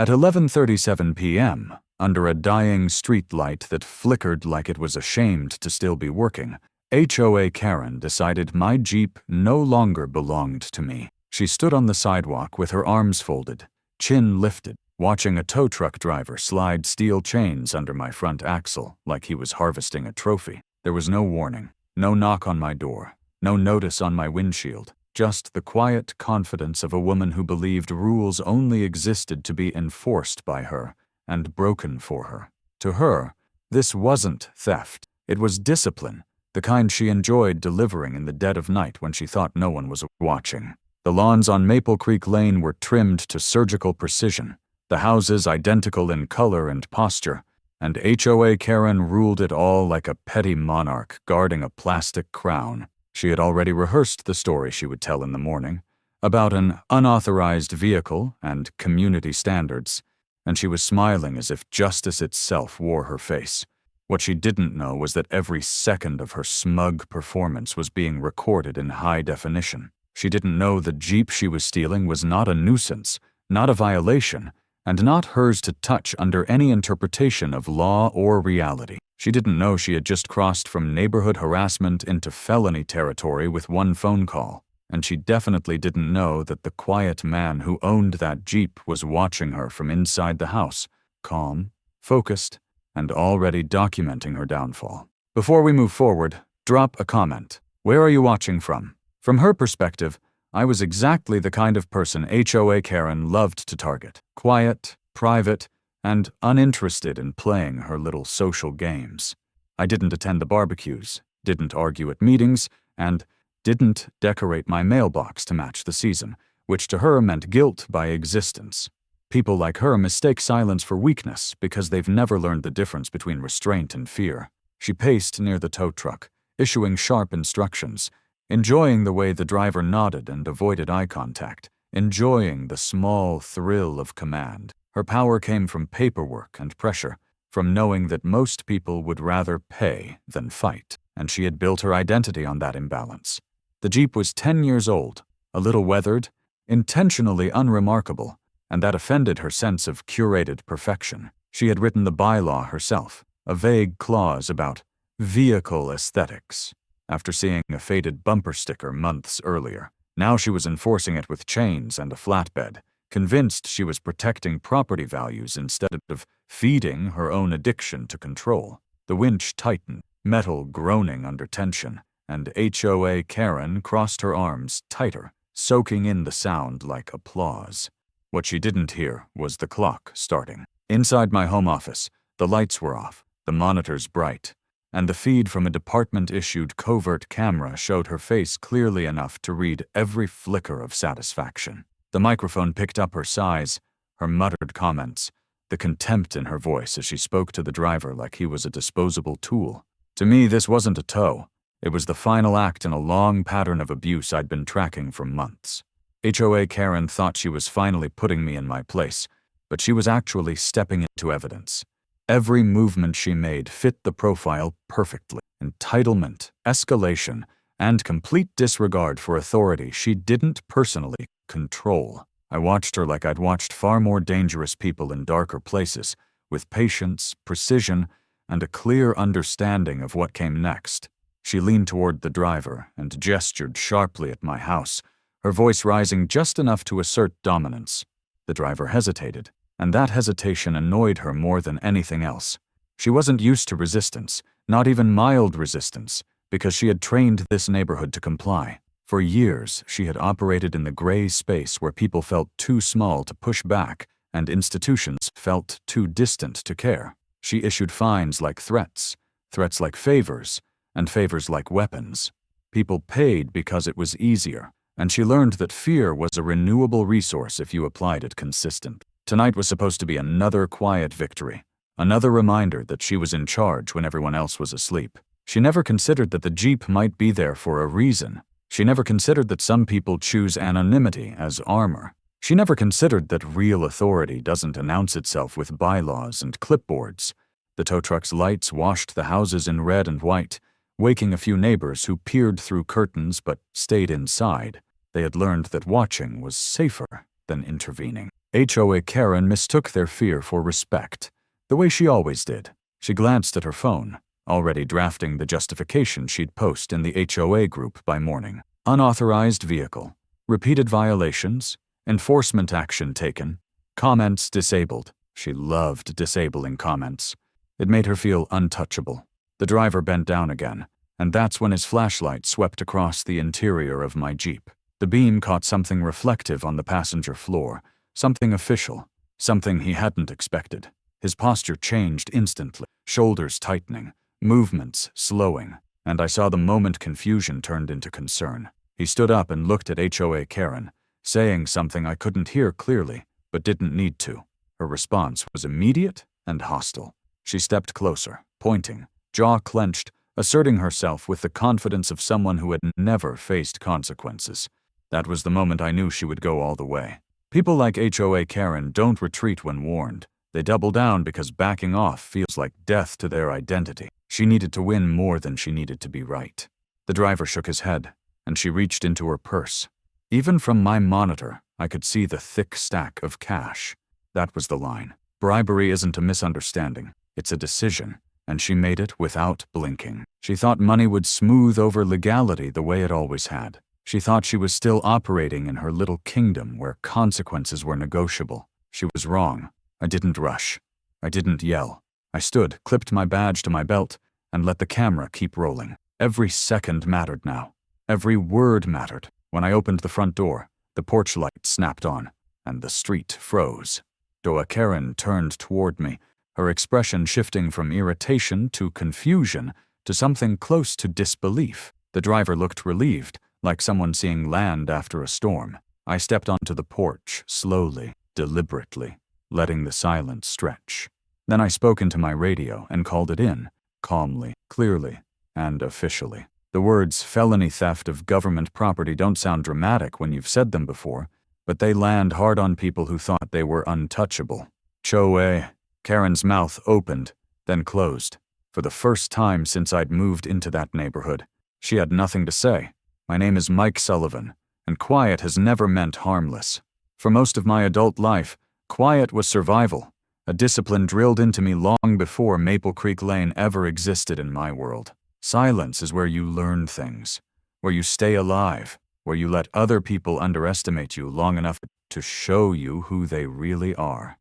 At 11:37 p.m., under a dying street light that flickered like it was ashamed to still be working, HOA Karen decided my Jeep no longer belonged to me. She stood on the sidewalk with her arms folded, chin lifted, watching a tow truck driver slide steel chains under my front axle like he was harvesting a trophy. There was no warning, no knock on my door, no notice on my windshield, just the quiet confidence of a woman who believed rules only existed to be enforced by her and broken for her. To her, this wasn't theft. It was discipline, the kind she enjoyed delivering in the dead of night when she thought no one was watching. The lawns on Maple Creek Lane were trimmed to surgical precision, the houses identical in color and posture, and HOA Karen ruled it all like a petty monarch guarding a plastic crown. She had already rehearsed the story she would tell in the morning, about an unauthorized vehicle and community standards, and she was smiling as if justice itself wore her face. What she didn't know was that every second of her smug performance was being recorded in high definition. She didn't know the Jeep she was stealing was not a nuisance, not a violation, and not hers to touch under any interpretation of law or reality. She didn't know she had just crossed from neighborhood harassment into felony territory with one phone call, and she definitely didn't know that the quiet man who owned that Jeep was watching her from inside the house, calm, focused, and already documenting her downfall. Before we move forward, drop a comment. Where are you watching from? From her perspective, I was exactly the kind of person HOA Karen loved to target. Quiet, private, and uninterested in playing her little social games. I didn't attend the barbecues, didn't argue at meetings, and didn't decorate my mailbox to match the season, which to her meant guilt by existence. People like her mistake silence for weakness because they've never learned the difference between restraint and fear. She paced near the tow truck, issuing sharp instructions, enjoying the way the driver nodded and avoided eye contact, enjoying the small thrill of command. Her power came from paperwork and pressure, from knowing that most people would rather pay than fight, and she had built her identity on that imbalance. The Jeep was 10 years old, a little weathered, intentionally unremarkable, and that offended her sense of curated perfection. She had written the bylaw herself, a vague clause about vehicle aesthetics, after seeing a faded bumper sticker months earlier. Now she was enforcing it with chains and a flatbed, convinced she was protecting property values instead of feeding her own addiction to control. The winch tightened, metal groaning under tension, and HOA Karen crossed her arms tighter, soaking in the sound like applause. What she didn't hear was the clock starting. Inside my home office, the lights were off, the monitors bright, and the feed from a department-issued covert camera showed her face clearly enough to read every flicker of satisfaction. The microphone picked up her sighs, her muttered comments, the contempt in her voice as she spoke to the driver like he was a disposable tool. To me, this wasn't a tow. It was the final act in a long pattern of abuse I'd been tracking for months. HOA Karen thought she was finally putting me in my place, but she was actually stepping into evidence. Every movement she made fit the profile perfectly. Entitlement, escalation, and complete disregard for authority she didn't personally control. I watched her like I'd watched far more dangerous people in darker places, with patience, precision, and a clear understanding of what came next. She leaned toward the driver and gestured sharply at my house, her voice rising just enough to assert dominance. The driver hesitated, and that hesitation annoyed her more than anything else. She wasn't used to resistance, not even mild resistance, because she had trained this neighborhood to comply. For years, she had operated in the gray space where people felt too small to push back and institutions felt too distant to care. She issued fines like threats, threats like favors, and favors like weapons. People paid because it was easier, and she learned that fear was a renewable resource if you applied it consistently. Tonight was supposed to be another quiet victory, another reminder that she was in charge when everyone else was asleep. She never considered that the Jeep might be there for a reason. She never considered that some people choose anonymity as armor. She never considered that real authority doesn't announce itself with bylaws and clipboards. The tow truck's lights washed the houses in red and white, waking a few neighbors who peered through curtains but stayed inside. They had learned that watching was safer than intervening. HOA Karen mistook their fear for respect, the way she always did. She glanced at her phone, already drafting the justification she'd post in the HOA group by morning. Unauthorized vehicle, repeated violations, enforcement action taken, comments disabled. She loved disabling comments. It made her feel untouchable. The driver bent down again, and that's when his flashlight swept across the interior of my Jeep. The beam caught something reflective on the passenger floor, something official, something he hadn't expected. His posture changed instantly, shoulders tightening, movements slowing, and I saw the moment confusion turned into concern. He stood up and looked at HOA Karen, saying something I couldn't hear clearly, but didn't need to. Her response was immediate and hostile. She stepped closer, pointing, jaw clenched, asserting herself with the confidence of someone who had never faced consequences. That was the moment I knew she would go all the way. People like HOA Karen don't retreat when warned. They double down because backing off feels like death to their identity. She needed to win more than she needed to be right. The driver shook his head, and she reached into her purse. Even from my monitor, I could see the thick stack of cash. That was the line. Bribery isn't a misunderstanding, it's a decision, and she made it without blinking. She thought money would smooth over legality the way it always had. She thought she was still operating in her little kingdom where consequences were negotiable. She was wrong. I didn't rush. I didn't yell. I stood, clipped my badge to my belt, and let the camera keep rolling. Every second mattered now. Every word mattered. When I opened the front door, the porch light snapped on, and the street froze. HOA Karen turned toward me, her expression shifting from irritation to confusion to something close to disbelief. The driver looked relieved, like someone seeing land after a storm. I stepped onto the porch, slowly, deliberately, letting the silence stretch. Then I spoke into my radio and called it in, calmly, clearly, and officially. The words felony theft of government property don't sound dramatic when you've said them before, but they land hard on people who thought they were untouchable. HOA Karen's mouth opened, then closed. For the first time since I'd moved into that neighborhood, she had nothing to say. My name is Mike Sullivan, and quiet has never meant harmless. For most of my adult life, quiet was survival, a discipline drilled into me long before Maple Creek Lane ever existed in my world. Silence is where you learn things, where you stay alive, where you let other people underestimate you long enough to show you who they really are.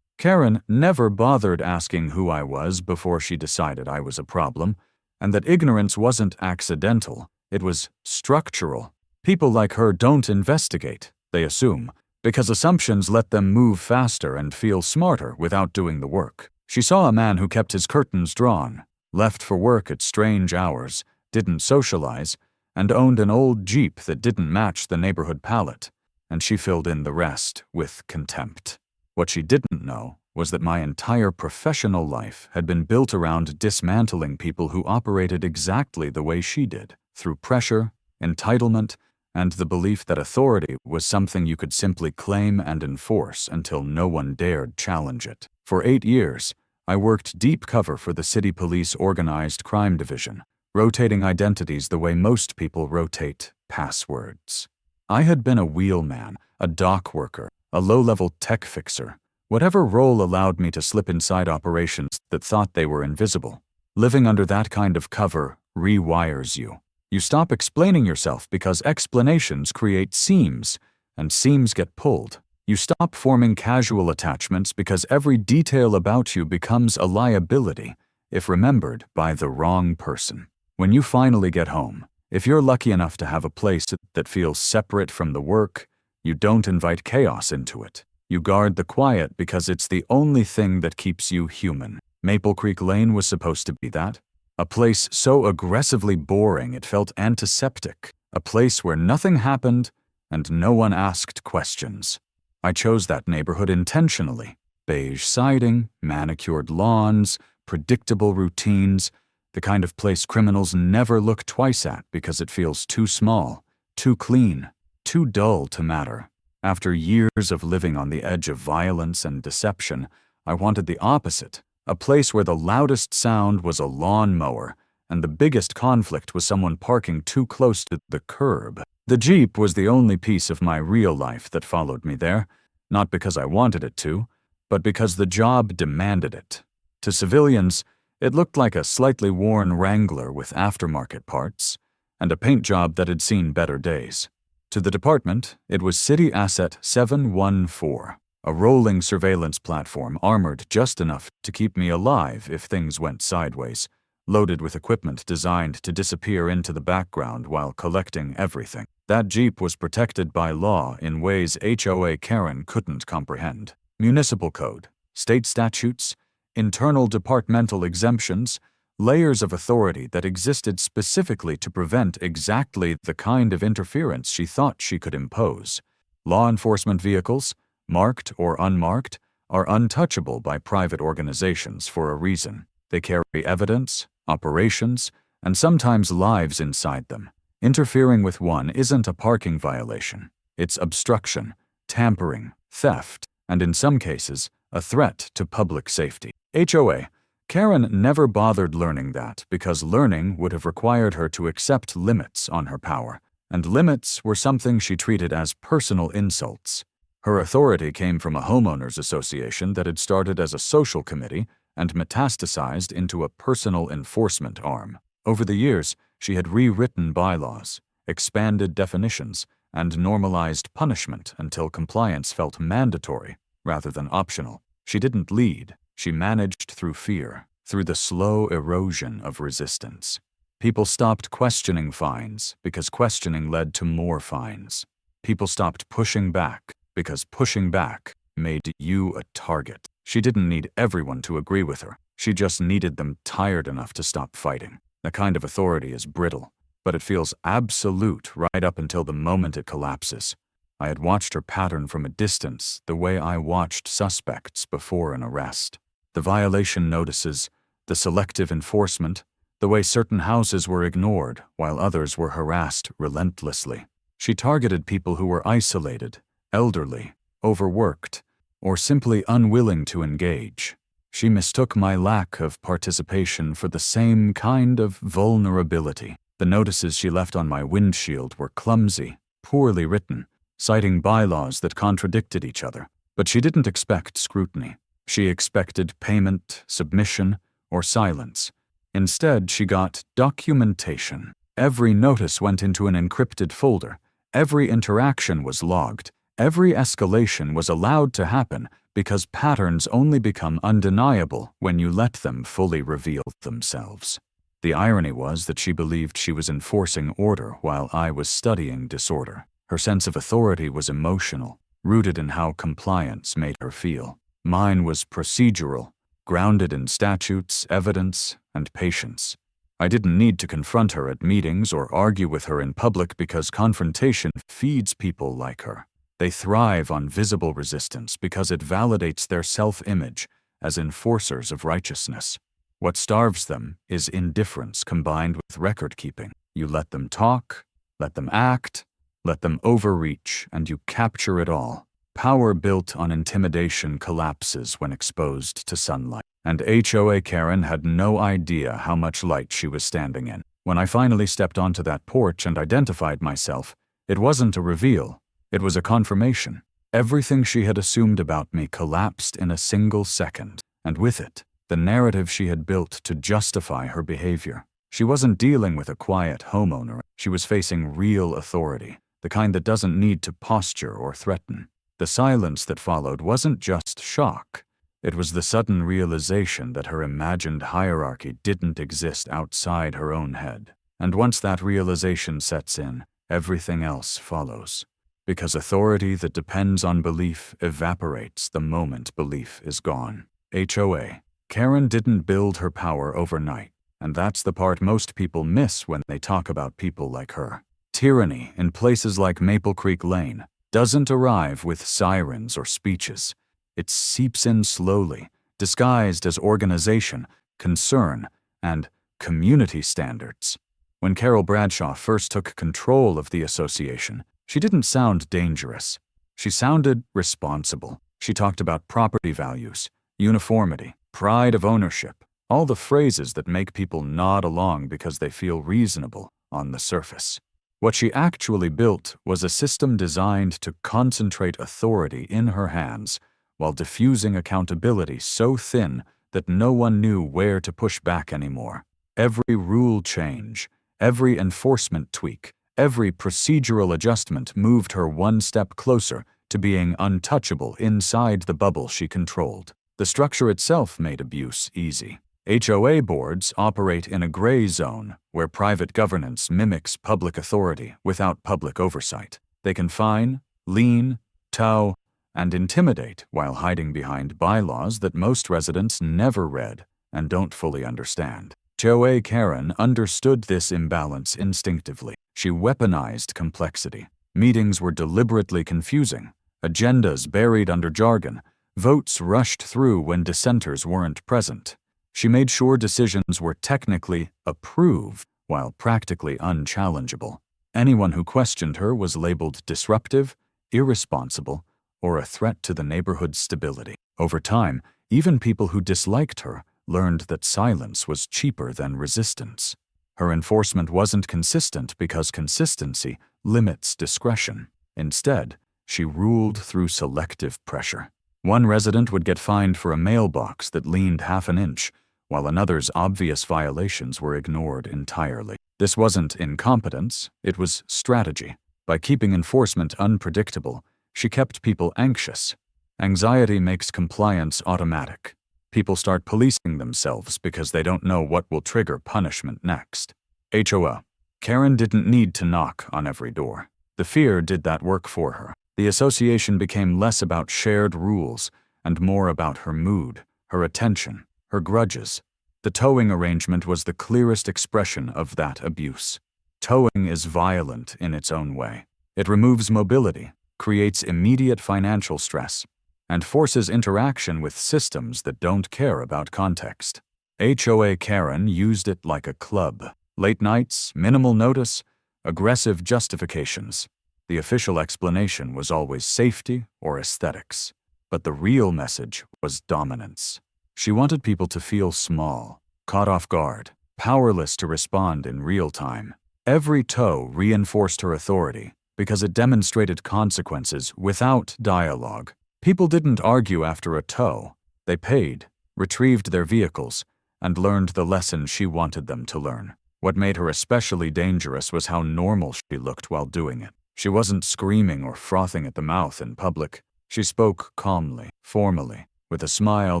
Karen never bothered asking who I was before she decided I was a problem, and that ignorance wasn't accidental, it was structural. People like her don't investigate, they assume, because assumptions let them move faster and feel smarter without doing the work. She saw a man who kept his curtains drawn, left for work at strange hours, didn't socialize, and owned an old Jeep that didn't match the neighborhood palette, and she filled in the rest with contempt. What she didn't know was that my entire professional life had been built around dismantling people who operated exactly the way she did, through pressure, entitlement, and the belief that authority was something you could simply claim and enforce until no one dared challenge it. For 8 years, I worked deep cover for the city police organized crime division, rotating identities the way most people rotate passwords. I had been a wheelman, a dock worker, a low-level tech fixer, whatever role allowed me to slip inside operations that thought they were invisible. Living under that kind of cover rewires you. You stop explaining yourself because explanations create seams, and seams get pulled. You stop forming casual attachments because every detail about you becomes a liability if remembered by the wrong person. When you finally get home, if you're lucky enough to have a place that feels separate from the work, you don't invite chaos into it. You guard the quiet because it's the only thing that keeps you human. Maple Creek Lane was supposed to be that. A place so aggressively boring it felt antiseptic. A place where nothing happened and no one asked questions. I chose that neighborhood intentionally. Beige siding, manicured lawns, predictable routines, the kind of place criminals never look twice at because it feels too small, too clean, too dull to matter. After years of living on the edge of violence and deception, I wanted the opposite, a place where the loudest sound was a lawnmower and the biggest conflict was someone parking too close to the curb. The Jeep was the only piece of my real life that followed me there, not because I wanted it to, but because the job demanded it. To civilians, it looked like a slightly worn Wrangler with aftermarket parts, and a paint job that had seen better days. To the department, it was City Asset 714, a rolling surveillance platform armored just enough to keep me alive if things went sideways, loaded with equipment designed to disappear into the background while collecting everything. That Jeep was protected by law in ways HOA Karen couldn't comprehend. Municipal code, state statutes, internal departmental exemptions, layers of authority that existed specifically to prevent exactly the kind of interference she thought she could impose. Law enforcement vehicles, marked or unmarked, are untouchable by private organizations for a reason. They carry evidence, operations, and sometimes lives inside them. Interfering with one isn't a parking violation. It's obstruction, tampering, theft, and in some cases, a threat to public safety. HOA Karen never bothered learning that because learning would have required her to accept limits on her power, and limits were something she treated as personal insults. Her authority came from a homeowners association that had started as a social committee and metastasized into a personal enforcement arm. Over the years, she had rewritten bylaws, expanded definitions, and normalized punishment until compliance felt mandatory rather than optional. She didn't lead. She managed through fear, through the slow erosion of resistance. People stopped questioning fines because questioning led to more fines. People stopped pushing back because pushing back made you a target. She didn't need everyone to agree with her. She just needed them tired enough to stop fighting. The kind of authority is brittle, but it feels absolute right up until the moment it collapses. I had watched her pattern from a distance the way I watched suspects before an arrest. The violation notices, the selective enforcement, the way certain houses were ignored while others were harassed relentlessly. She targeted people who were isolated, elderly, overworked, or simply unwilling to engage. She mistook my lack of participation for the same kind of vulnerability. The notices she left on my windshield were clumsy, poorly written, citing bylaws that contradicted each other. But she didn't expect scrutiny. She expected payment, submission, or silence. Instead, she got documentation. Every notice went into an encrypted folder. Every interaction was logged. Every escalation was allowed to happen because patterns only become undeniable when you let them fully reveal themselves. The irony was that she believed she was enforcing order while I was studying disorder. Her sense of authority was emotional, rooted in how compliance made her feel. Mine was procedural, grounded in statutes, evidence, and patience. I didn't need to confront her at meetings or argue with her in public because confrontation feeds people like her. They thrive on visible resistance because it validates their self-image as enforcers of righteousness. What starves them is indifference combined with record-keeping. You let them talk, let them act, let them overreach, and you capture it all. Power built on intimidation collapses when exposed to sunlight. And HOA Karen had no idea how much light she was standing in. When I finally stepped onto that porch and identified myself, it wasn't a reveal. It was a confirmation. Everything she had assumed about me collapsed in a single second, and with it, the narrative she had built to justify her behavior. She wasn't dealing with a quiet homeowner. She was facing real authority, the kind that doesn't need to posture or threaten. The silence that followed wasn't just shock. It was the sudden realization that her imagined hierarchy didn't exist outside her own head. And once that realization sets in, everything else follows. Because authority that depends on belief evaporates the moment belief is gone. HOA Karen didn't build her power overnight, and that's the part most people miss when they talk about people like her. Tyranny in places like Maple Creek Lane doesn't arrive with sirens or speeches. It seeps in slowly, disguised as organization, concern, and community standards. When Carol Bradshaw first took control of the association, she didn't sound dangerous. She sounded responsible. She talked about property values, uniformity, pride of ownership, all the phrases that make people nod along because they feel reasonable on the surface. What she actually built was a system designed to concentrate authority in her hands while diffusing accountability so thin that no one knew where to push back anymore. Every rule change, every enforcement tweak, every procedural adjustment moved her one step closer to being untouchable inside the bubble she controlled. The structure itself made abuse easy. HOA boards operate in a gray zone where private governance mimics public authority without public oversight. They can fine, lien, tow, and intimidate while hiding behind bylaws that most residents never read and don't fully understand. HOA Karen understood this imbalance instinctively. She weaponized complexity. Meetings were deliberately confusing, agendas buried under jargon, votes rushed through when dissenters weren't present. She made sure decisions were technically approved while practically unchallengeable. Anyone who questioned her was labeled disruptive, irresponsible, or a threat to the neighborhood's stability. Over time, even people who disliked her learned that silence was cheaper than resistance. Her enforcement wasn't consistent because consistency limits discretion. Instead, she ruled through selective pressure. One resident would get fined for a mailbox that leaned half an inch, while another's obvious violations were ignored entirely. This wasn't incompetence, it was strategy. By keeping enforcement unpredictable, she kept people anxious. Anxiety makes compliance automatic. People start policing themselves because they don't know what will trigger punishment next. HOA Karen didn't need to knock on every door. The fear did that work for her. The association became less about shared rules and more about her mood, her attention, her grudges. The towing arrangement was the clearest expression of that abuse. Towing is violent in its own way. It removes mobility, creates immediate financial stress, and forces interaction with systems that don't care about context. HOA Karen used it like a club. Late nights, minimal notice, aggressive justifications. The official explanation was always safety or aesthetics, but the real message was dominance. She wanted people to feel small, caught off guard, powerless to respond in real time. Every tow reinforced her authority because it demonstrated consequences without dialogue. People didn't argue after a tow. They paid, retrieved their vehicles, and learned the lesson she wanted them to learn. What made her especially dangerous was how normal she looked while doing it. She wasn't screaming or frothing at the mouth in public. She spoke calmly, formally, with a smile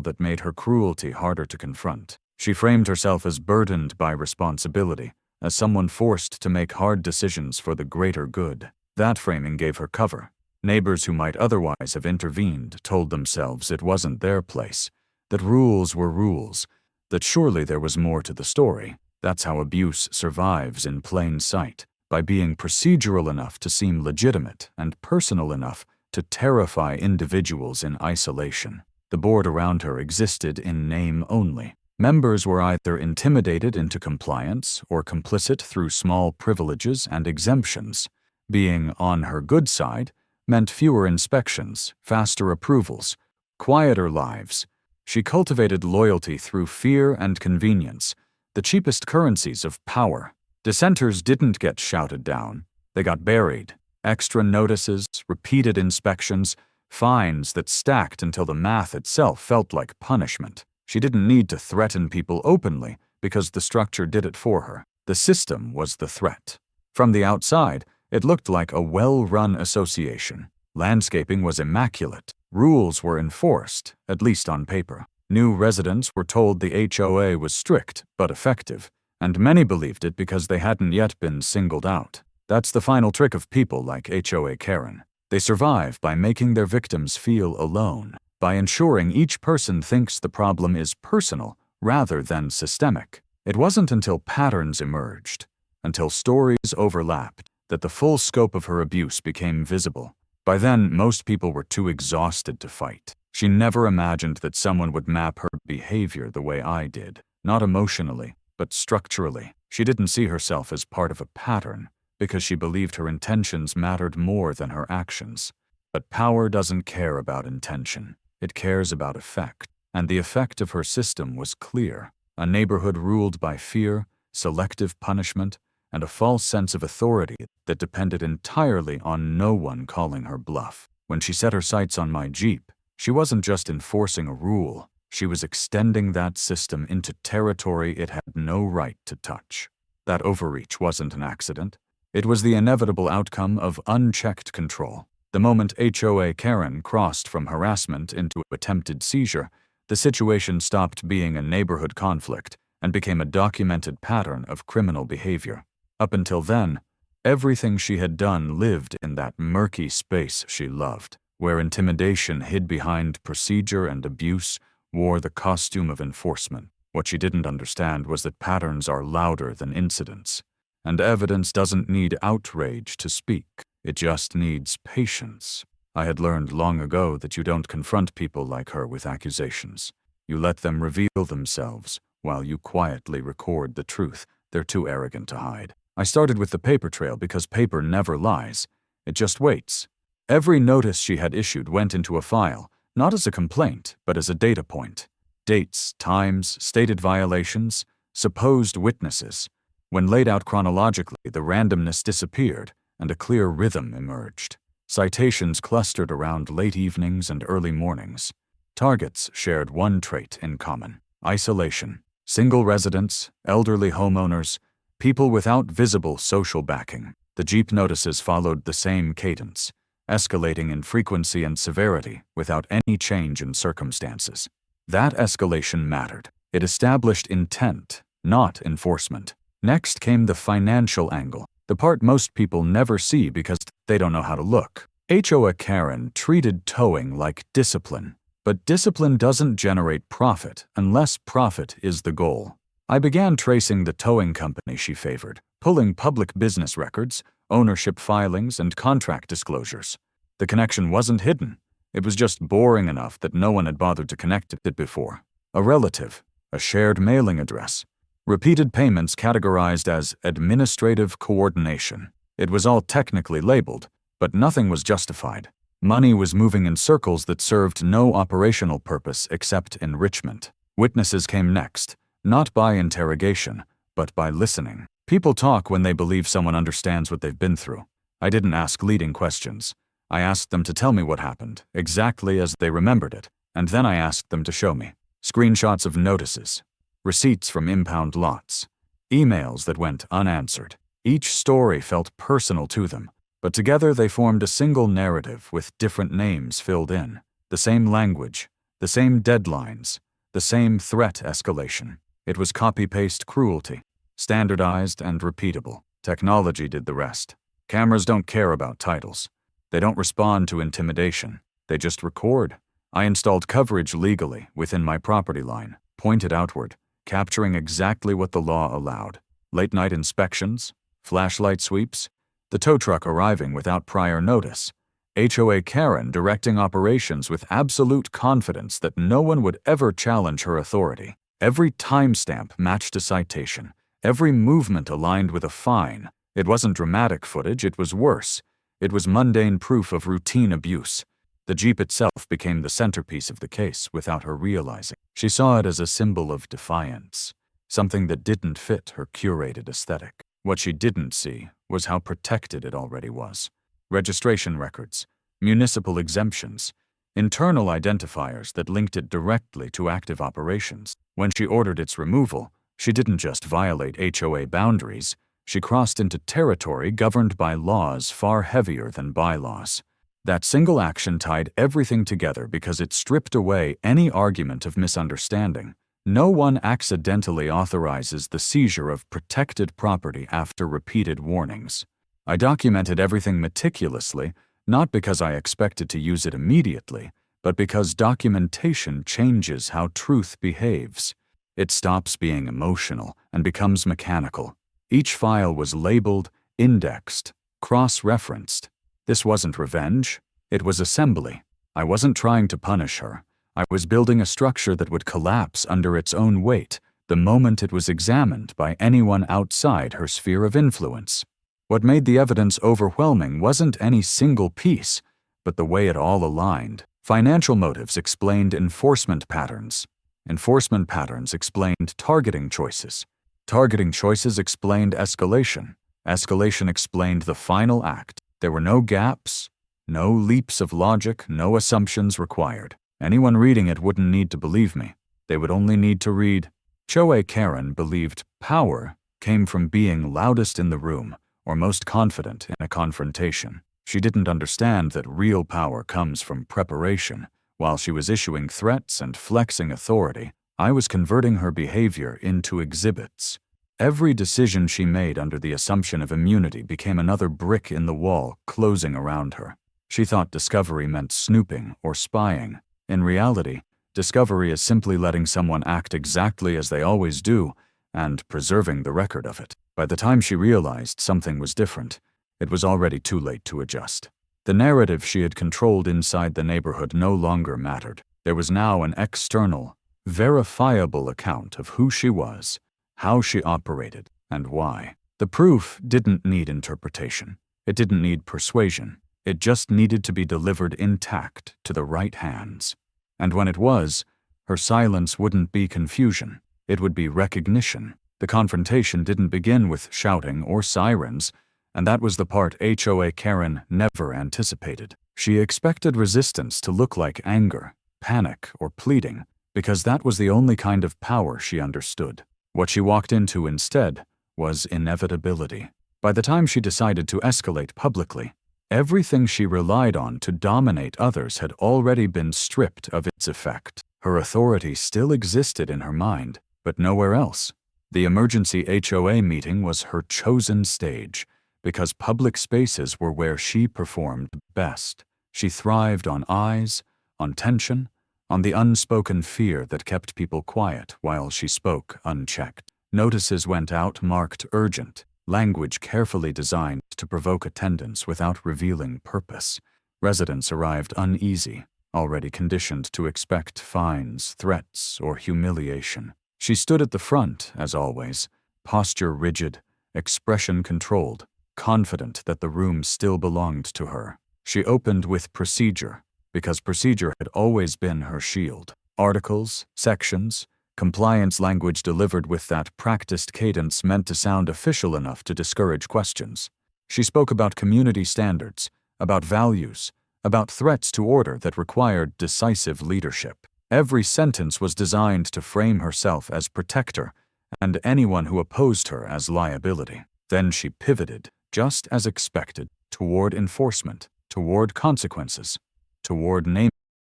that made her cruelty harder to confront. She framed herself as burdened by responsibility, as someone forced to make hard decisions for the greater good. That framing gave her cover. Neighbors who might otherwise have intervened told themselves it wasn't their place, that rules were rules, that surely there was more to the story. That's how abuse survives in plain sight, by being procedural enough to seem legitimate and personal enough to terrify individuals in isolation. The board around her existed in name only. Members were either intimidated into compliance or complicit through small privileges and exemptions. Being on her good side meant fewer inspections, faster approvals, quieter lives. She cultivated loyalty through fear and convenience, the cheapest currencies of power. Dissenters didn't get shouted down. They got buried. Extra notices, repeated inspections, fines that stacked until the math itself felt like punishment. She didn't need to threaten people openly because the structure did it for her. The system was the threat. From the outside, it looked like a well-run association. Landscaping was immaculate. Rules were enforced, at least on paper. New residents were told the HOA was strict but effective, and many believed it because they hadn't yet been singled out. That's the final trick of people like HOA Karen. They survive by making their victims feel alone, by ensuring each person thinks the problem is personal rather than systemic. It wasn't until patterns emerged, until stories overlapped, that the full scope of her abuse became visible. By then, most people were too exhausted to fight. She never imagined that someone would map her behavior the way I did, not emotionally, but structurally. She didn't see herself as part of a pattern, because she believed her intentions mattered more than her actions. But power doesn't care about intention. It cares about effect. And the effect of her system was clear. A neighborhood ruled by fear, selective punishment, and a false sense of authority that depended entirely on no one calling her bluff. When she set her sights on my Jeep, she wasn't just enforcing a rule, she was extending that system into territory it had no right to touch. That overreach wasn't an accident. It was the inevitable outcome of unchecked control. The moment HOA Karen crossed from harassment into attempted seizure, the situation stopped being a neighborhood conflict and became a documented pattern of criminal behavior. Up until then, everything she had done lived in that murky space she loved, where intimidation hid behind procedure and abuse wore the costume of enforcement. What she didn't understand was that patterns are louder than incidents, and evidence doesn't need outrage to speak. It just needs patience. I had learned long ago that you don't confront people like her with accusations. You let them reveal themselves while you quietly record the truth they're too arrogant to hide. I started with the paper trail because paper never lies. It just waits. Every notice she had issued went into a file, not as a complaint, but as a data point. Dates, times, stated violations, supposed witnesses. When laid out chronologically, the randomness disappeared and a clear rhythm emerged. Citations clustered around late evenings and early mornings. Targets shared one trait in common: isolation. Single residents, elderly homeowners, people without visible social backing. The Jeep notices followed the same cadence, escalating in frequency and severity without any change in circumstances. That escalation mattered. It established intent, not enforcement. Next came the financial angle, the part most people never see because they don't know how to look. HOA Karen treated towing like discipline, but discipline doesn't generate profit unless profit is the goal. I began tracing the towing company she favored, pulling public business records, ownership filings, and contract disclosures. The connection wasn't hidden. It was just boring enough that no one had bothered to connect it before. A relative, a shared mailing address, repeated payments categorized as administrative coordination. It was all technically labeled, but nothing was justified. Money was moving in circles that served no operational purpose except enrichment. Witnesses came next, not by interrogation, but by listening. People talk when they believe someone understands what they've been through. I didn't ask leading questions. I asked them to tell me what happened, exactly as they remembered it, and then I asked them to show me. Screenshots of notices, receipts from impound lots, emails that went unanswered. Each story felt personal to them, but together they formed a single narrative with different names filled in, the same language, the same deadlines, the same threat escalation. It was copy-paste cruelty, standardized and repeatable. Technology did the rest. Cameras don't care about titles. They don't respond to intimidation. They just record. I installed coverage legally within my property line, pointed outward, capturing exactly what the law allowed. Late-night inspections, flashlight sweeps, the tow truck arriving without prior notice, HOA Karen directing operations with absolute confidence that no one would ever challenge her authority. Every timestamp matched a citation. Every movement aligned with a fine. It wasn't dramatic footage, it was worse. It was mundane proof of routine abuse. The Jeep itself became the centerpiece of the case without her realizing. She saw it as a symbol of defiance, something that didn't fit her curated aesthetic. What she didn't see was how protected it already was. Registration records, municipal exemptions, internal identifiers that linked it directly to active operations. When she ordered its removal, she didn't just violate HOA boundaries, she crossed into territory governed by laws far heavier than bylaws. That single action tied everything together because it stripped away any argument of misunderstanding. No one accidentally authorizes the seizure of protected property after repeated warnings. I documented everything meticulously, not because I expected to use it immediately, but because documentation changes how truth behaves. It stops being emotional and becomes mechanical. Each file was labeled, indexed, cross-referenced. This wasn't revenge, it was assembly. I wasn't trying to punish her. I was building a structure that would collapse under its own weight the moment it was examined by anyone outside her sphere of influence. What made the evidence overwhelming wasn't any single piece, but the way it all aligned. Financial motives explained enforcement patterns. Enforcement patterns explained targeting choices. Targeting choices explained escalation. Escalation explained the final act. There were no gaps, no leaps of logic, no assumptions required. Anyone reading it wouldn't need to believe me. They would only need to read. HOA Karen believed power came from being loudest in the room or most confident in a confrontation. She didn't understand that real power comes from preparation. While she was issuing threats and flexing authority, I was converting her behavior into exhibits. Every decision she made under the assumption of immunity became another brick in the wall closing around her. She thought discovery meant snooping or spying. In reality, discovery is simply letting someone act exactly as they always do and preserving the record of it. By the time she realized something was different, it was already too late to adjust. The narrative she had controlled inside the neighborhood no longer mattered. There was now an external, verifiable account of who she was, how she operated, and why. The proof didn't need interpretation. It didn't need persuasion. It just needed to be delivered intact to the right hands. And when it was, her silence wouldn't be confusion. It would be recognition. The confrontation didn't begin with shouting or sirens, and that was the part HOA Karen never anticipated. She expected resistance to look like anger, panic, or pleading, because that was the only kind of power she understood. What she walked into instead was inevitability. By the time she decided to escalate publicly, everything she relied on to dominate others had already been stripped of its effect. Her authority still existed in her mind, but nowhere else. The emergency HOA meeting was her chosen stage, because public spaces were where she performed best. She thrived on eyes, on tension, on the unspoken fear that kept people quiet while she spoke unchecked. Notices went out marked urgent, language carefully designed to provoke attendance without revealing purpose. Residents arrived uneasy, already conditioned to expect fines, threats, or humiliation. She stood at the front, as always, posture rigid, expression controlled, confident that the room still belonged to her. She opened with procedure, because procedure had always been her shield. Articles, sections, compliance language delivered with that practiced cadence meant to sound official enough to discourage questions. She spoke about community standards, about values, about threats to order that required decisive leadership. Every sentence was designed to frame herself as protector and anyone who opposed her as liability. Then she pivoted, just as expected, toward enforcement, toward consequences, toward naming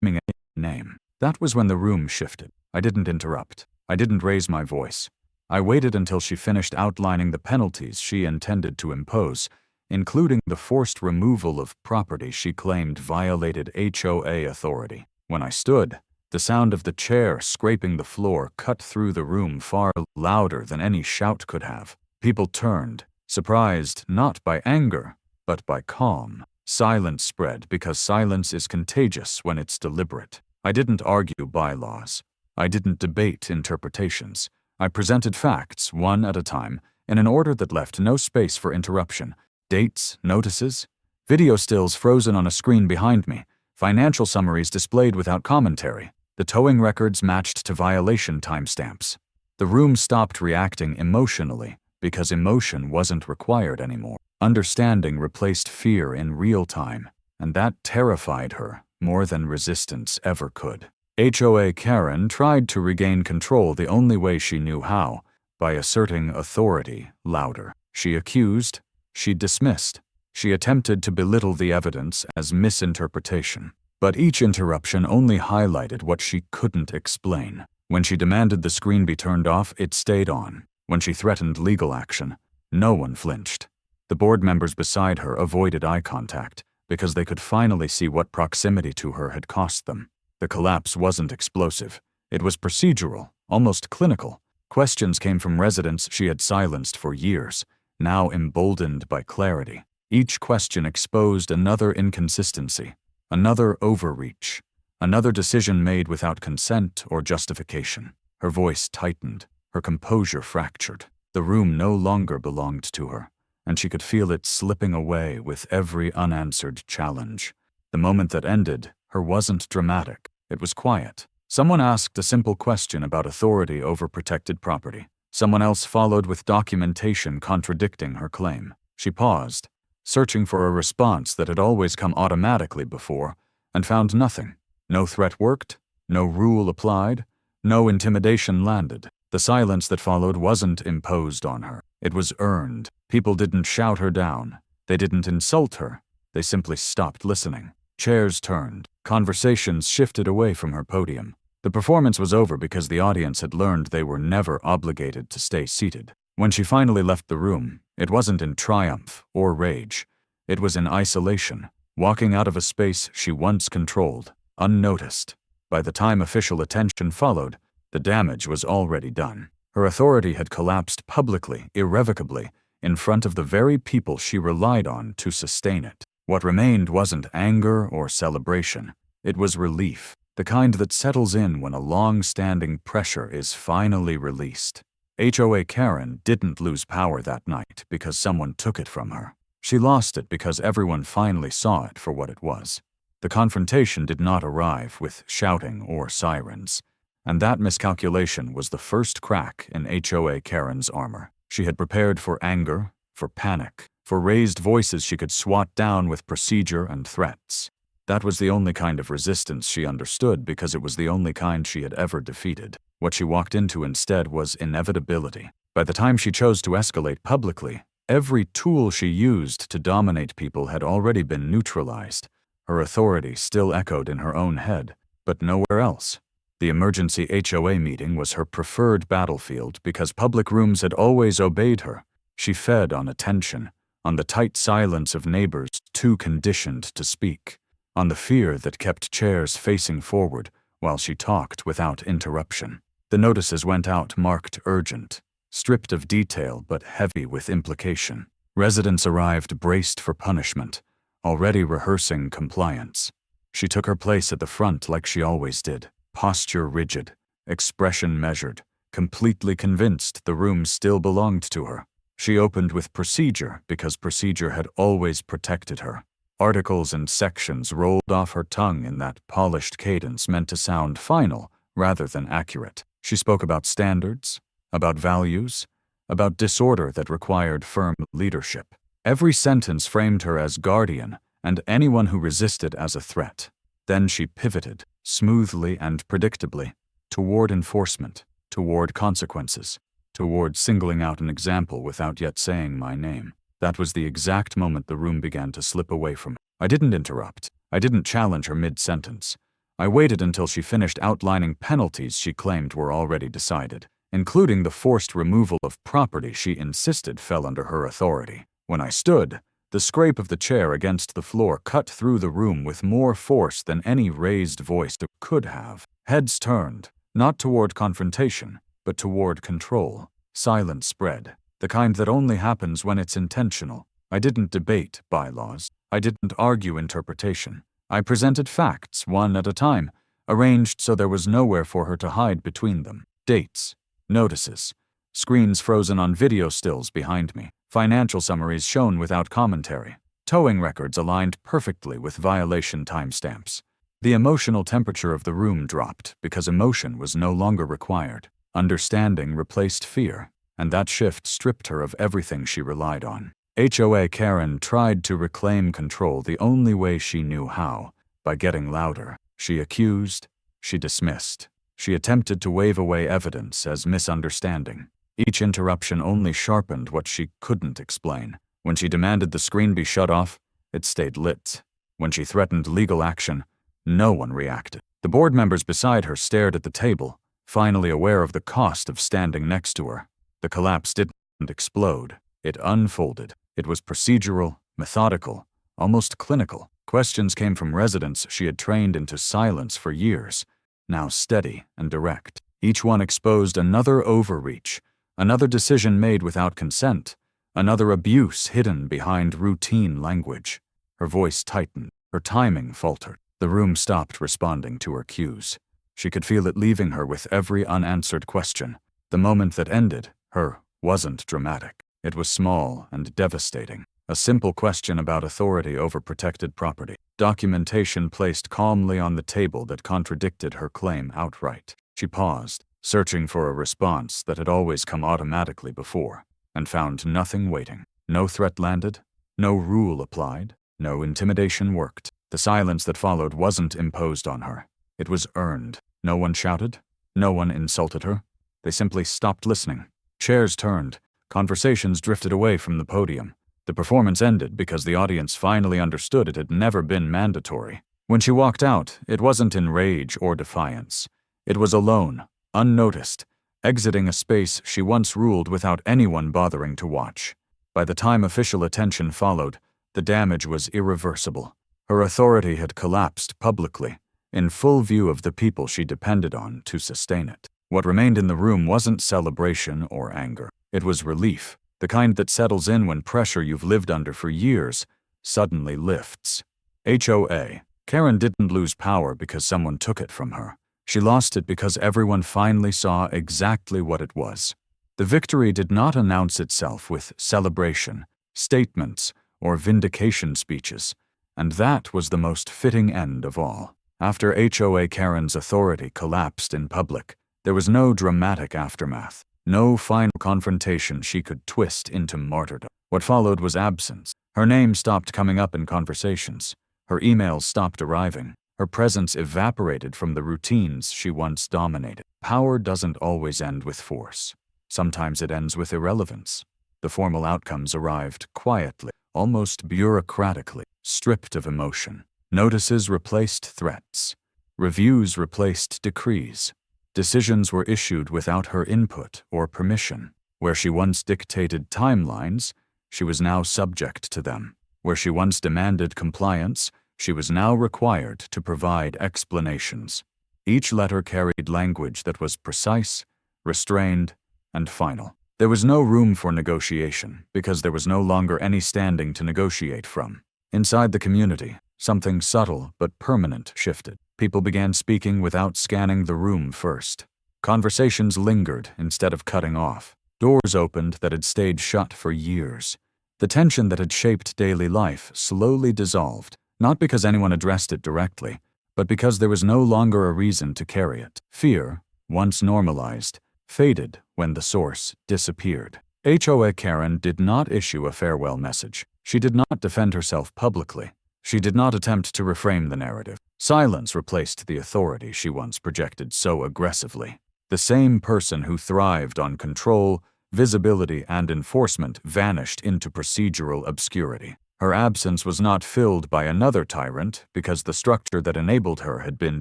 a name. That was when the room shifted. I didn't interrupt. I didn't raise my voice. I waited until she finished outlining the penalties she intended to impose, including the forced removal of property she claimed violated HOA authority. When I stood, the sound of the chair scraping the floor cut through the room far louder than any shout could have. People turned, surprised not by anger, but by calm. Silence spread because silence is contagious when it's deliberate. I didn't argue bylaws. I didn't debate interpretations. I presented facts, one at a time, in an order that left no space for interruption. Dates, notices, video stills frozen on a screen behind me, financial summaries displayed without commentary. The towing records matched to violation timestamps. The room stopped reacting emotionally because emotion wasn't required anymore. Understanding replaced fear in real time, and that terrified her more than resistance ever could. HOA Karen tried to regain control the only way she knew how, by asserting authority louder. She accused, she dismissed, she attempted to belittle the evidence as misinterpretation. But each interruption only highlighted what she couldn't explain. When she demanded the screen be turned off, it stayed on. When she threatened legal action, no one flinched. The board members beside her avoided eye contact because they could finally see what proximity to her had cost them. The collapse wasn't explosive. It was procedural, almost clinical. Questions came from residents she had silenced for years, now emboldened by clarity. Each question exposed another inconsistency, another overreach, another decision made without consent or justification. Her voice tightened, her composure fractured. The room no longer belonged to her, and she could feel it slipping away with every unanswered challenge. The moment that ended, her wasn't dramatic. It was quiet. Someone asked a simple question about authority over protected property. Someone else followed with documentation contradicting her claim. She paused, searching for a response that had always come automatically before, and found nothing. No threat worked, no rule applied, no intimidation landed. The silence that followed wasn't imposed on her. It was earned. People didn't shout her down. They didn't insult her. They simply stopped listening. Chairs turned. Conversations shifted away from her podium. The performance was over because the audience had learned they were never obligated to stay seated. When she finally left the room, it wasn't in triumph or rage. It was in isolation, walking out of a space she once controlled, unnoticed. By the time official attention followed, the damage was already done. Her authority had collapsed publicly, irrevocably, in front of the very people she relied on to sustain it. What remained wasn't anger or celebration. It was relief, the kind that settles in when a long-standing pressure is finally released. HOA Karen didn't lose power that night because someone took it from her. She lost it because everyone finally saw it for what it was. The confrontation did not arrive with shouting or sirens, and that miscalculation was the first crack in HOA Karen's armor. She had prepared for anger, for panic, for raised voices she could swat down with procedure and threats. That was the only kind of resistance she understood because it was the only kind she had ever defeated. What she walked into instead was inevitability. By the time she chose to escalate publicly, every tool she used to dominate people had already been neutralized. Her authority still echoed in her own head, but nowhere else. The emergency HOA meeting was her preferred battlefield because public rooms had always obeyed her. She fed on attention, on the tight silence of neighbors too conditioned to speak, on the fear that kept chairs facing forward while she talked without interruption. The notices went out marked urgent, stripped of detail but heavy with implication. Residents arrived braced for punishment, already rehearsing compliance. She took her place at the front like she always did, posture rigid, expression measured, completely convinced the room still belonged to her. She opened with procedure because procedure had always protected her. Articles and sections rolled off her tongue in that polished cadence meant to sound final rather than accurate. She spoke about standards, about values, about disorder that required firm leadership. Every sentence framed her as guardian and anyone who resisted as a threat. Then she pivoted, smoothly and predictably, toward enforcement, toward consequences, toward singling out an example without yet saying my name. That was the exact moment the room began to slip away from her. I didn't interrupt. I didn't challenge her mid-sentence. I waited until she finished outlining penalties she claimed were already decided, including the forced removal of property she insisted fell under her authority. When I stood, the scrape of the chair against the floor cut through the room with more force than any raised voice could have. Heads turned, not toward confrontation, but toward control. Silence spread, the kind that only happens when it's intentional. I didn't debate bylaws. I didn't argue interpretation. I presented facts, one at a time, arranged so there was nowhere for her to hide between them. Dates, notices, screens frozen on video stills behind me, financial summaries shown without commentary, towing records aligned perfectly with violation timestamps. The emotional temperature of the room dropped because emotion was no longer required. Understanding replaced fear, and that shift stripped her of everything she relied on. HOA Karen tried to reclaim control the only way she knew how, by getting louder. She accused, she dismissed. She attempted to wave away evidence as misunderstanding. Each interruption only sharpened what she couldn't explain. When she demanded the screen be shut off, it stayed lit. When she threatened legal action, no one reacted. The board members beside her stared at the table, finally aware of the cost of standing next to her. The collapse didn't explode. It unfolded. It was procedural, methodical, almost clinical. Questions came from residents she had trained into silence for years, now steady and direct. Each one exposed another overreach, another decision made without consent, another abuse hidden behind routine language. Her voice tightened. Her timing faltered. The room stopped responding to her cues. She could feel it leaving her with every unanswered question. The moment that ended her wasn't dramatic. It was small and devastating. A simple question about authority over protected property. Documentation placed calmly on the table that contradicted her claim outright. She paused, searching for a response that had always come automatically before, and found nothing waiting. No threat landed, no rule applied, no intimidation worked. The silence that followed wasn't imposed on her. It was earned. No one shouted. No one insulted her. They simply stopped listening. Chairs turned. Conversations drifted away from the podium. The performance ended because the audience finally understood it had never been mandatory. When she walked out, it wasn't in rage or defiance. It was alone, unnoticed, exiting a space she once ruled without anyone bothering to watch. By the time official attention followed, the damage was irreversible. Her authority had collapsed publicly, in full view of the people she depended on to sustain it. What remained in the room wasn't celebration or anger. It was relief, the kind that settles in when pressure you've lived under for years suddenly lifts. HOA Karen didn't lose power because someone took it from her. She lost it because everyone finally saw exactly what it was. The victory did not announce itself with celebration, statements, or vindication speeches, and that was the most fitting end of all. After HOA Karen's authority collapsed in public, there was no dramatic aftermath, no final confrontation she could twist into martyrdom. What followed was absence. Her name stopped coming up in conversations. Her emails stopped arriving. Her presence evaporated from the routines she once dominated. Power doesn't always end with force. Sometimes it ends with irrelevance. The formal outcomes arrived quietly, almost bureaucratically, stripped of emotion. Notices replaced threats. Reviews replaced decrees. Decisions were issued without her input or permission. Where she once dictated timelines, she was now subject to them. Where she once demanded compliance, she was now required to provide explanations. Each letter carried language that was precise, restrained, and final. There was no room for negotiation because there was no longer any standing to negotiate from. Inside the community, something subtle but permanent shifted. People began speaking without scanning the room first. Conversations lingered instead of cutting off. Doors opened that had stayed shut for years. The tension that had shaped daily life slowly dissolved, not because anyone addressed it directly, but because there was no longer a reason to carry it. Fear, once normalized, faded when the source disappeared. HOA Karen did not issue a farewell message. She did not defend herself publicly. She did not attempt to reframe the narrative. Silence replaced the authority she once projected so aggressively. The same person who thrived on control, visibility, and enforcement vanished into procedural obscurity. Her absence was not filled by another tyrant because the structure that enabled her had been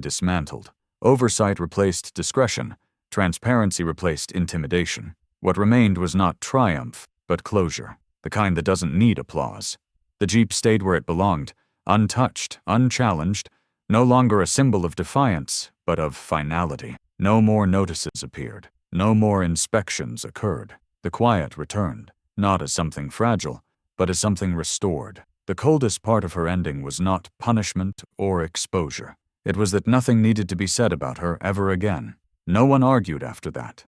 dismantled. Oversight replaced discretion. Transparency replaced intimidation. What remained was not triumph, but closure, the kind that doesn't need applause. The Jeep stayed where it belonged, untouched, unchallenged, no longer a symbol of defiance, but of finality. No more notices appeared. No more inspections occurred. The quiet returned, not as something fragile, but as something restored. The coldest part of her ending was not punishment or exposure. It was that nothing needed to be said about her ever again. No one argued after that.